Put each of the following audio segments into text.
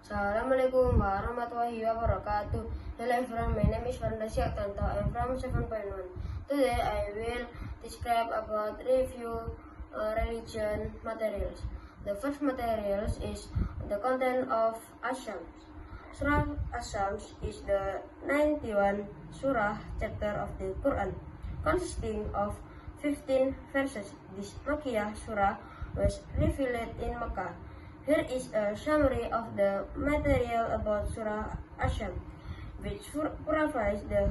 Assalamualaikum warahmatullahi wabarakatuh. Hello everyone, my name is Faranda Syaktanto. I am from 7.1. Today I will describe about review religion materials. The first materials is the content of As-Syams. Surah As-Syams is the 91 surah chapter of the Quran, consisting of 15 verses. This Makkiyah surah was revealed in Makkah. Here is a summary of the material about Surah As-Syams, which provides the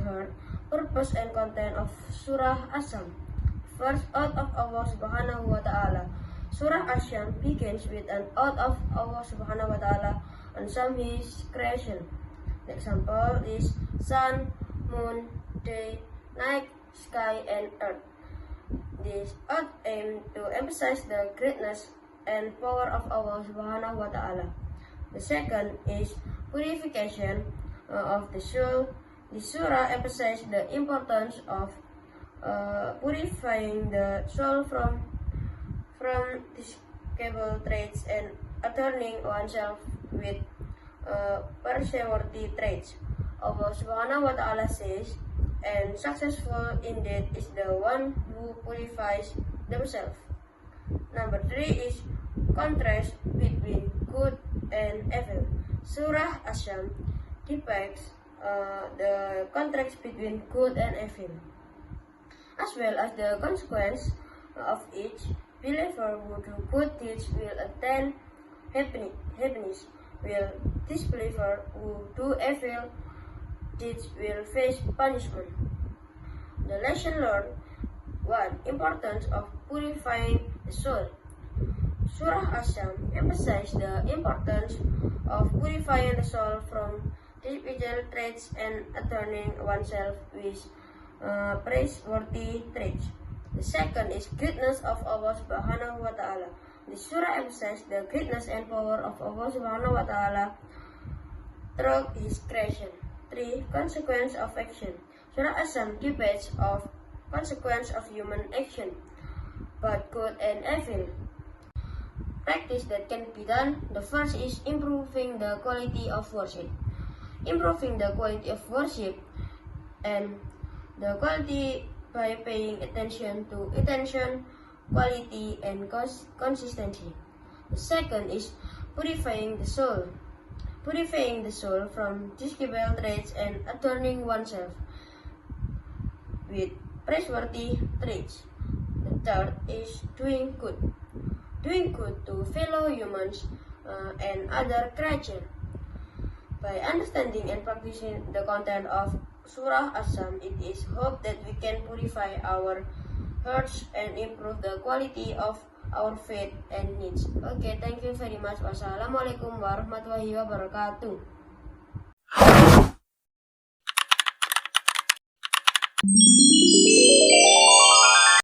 purpose and content of Surah As-Syams. First, out of Allah Subhanahu wa Ta'ala. Surah As-Syams begins with an oath of Allah Subhanahu wa Ta'ala on some His creation. The example is sun, moon, day, night, sky, and earth. This oath aims to emphasize the greatness and power of Allah Subhanahu wa Ta'ala. The second is purification of the soul. The surah emphasizes the importance of purifying the soul from despicable traits and adorning oneself with praiseworthy traits. Allah Subhanahu wa Ta'ala says, "And successful indeed is the one who purifies themselves." Number 3 is contrast between good and evil. Surah As-Syams depicts the contrast between good and evil, as well as the consequence of each. Believer who do good deeds will attain happiness, while disbeliever who do evil deeds will face punishment. The lesson learned: 1. Importance of purifying the soul. Surah As-Syams emphasizes the importance of purifying the soul from despicable traits and adorning oneself with praiseworthy traits. The second is greatness of Allah Subhanahu wa Ta'ala. The surah emphasizes the greatness and power of Allah Subhanahu wa Ta'ala through His creation. 3. Consequence of action. Surah As-Syams debates of consequence of human action, both good and evil. Practice that can be done. The first is improving the quality of worship. Improving the quality of worship and the quality by paying attention to intention, quality, and consistency. The second is purifying the soul. Purifying the soul from despicable traits and adorning oneself with praiseworthy traits. The third is doing good. Doing good to fellow humans and other creatures. By understanding and practicing the content of Surah As-Syams, it is hoped that we can purify our hearts and improve the quality of our faith and needs. Okay, thank you very much. Wassalamualaikum warahmatullahi wabarakatuh.